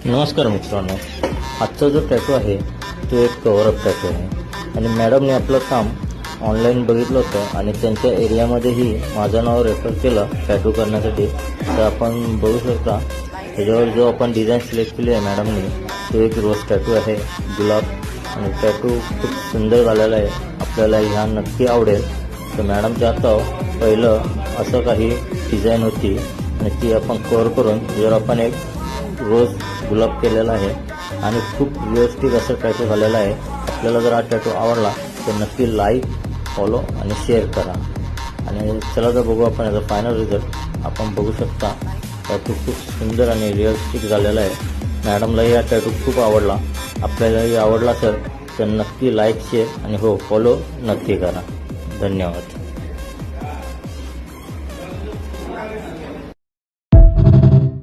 नमस्कार मित्रांनो, आजचा जो टॅटू आहे तो एक कव्हरअप टॅटू आहे आणि मॅडमने आपलं काम ऑनलाईन बघितलं होतं आणि त्यांच्या एरियामध्येही माझं नाव रेफर केलं टॅटू करण्यासाठी. तर आपण बघू शकता त्याच्यावर जो आपण डिझाईन सिलेक्ट केली आहे मॅडमने तो एक रोज टॅटू आहे, गुलाब. आणि टॅटू खूप सुंदर झालेला आहे, आपल्याला ह्या नक्की आवडेल. तर मॅडमच्या हातावर पहिलं असं काही डिझाईन होती आणि ती आपण कव्हर करून जर आपण एक रोज गुलाब केलेला आहे आणि खूप व्यवस्थित असं टॅटू झालेला आहे. आपल्याला जर हा टॅटू आवडला तर नक्की लाईक, फॉलो आणि शेअर करा. आणि चला तर बघू आपण याचा फायनल रिझल्ट. आपण बघू शकता टॅटू खूप सुंदर आणि रिअलिस्टिक झालेला आहे. मॅडमलाही हा टॅटू खूप आवडला. आपल्यालाही आवडला तर नक्की लाईक, शेअर आणि हो फॉलो नक्की करा. धन्यवाद.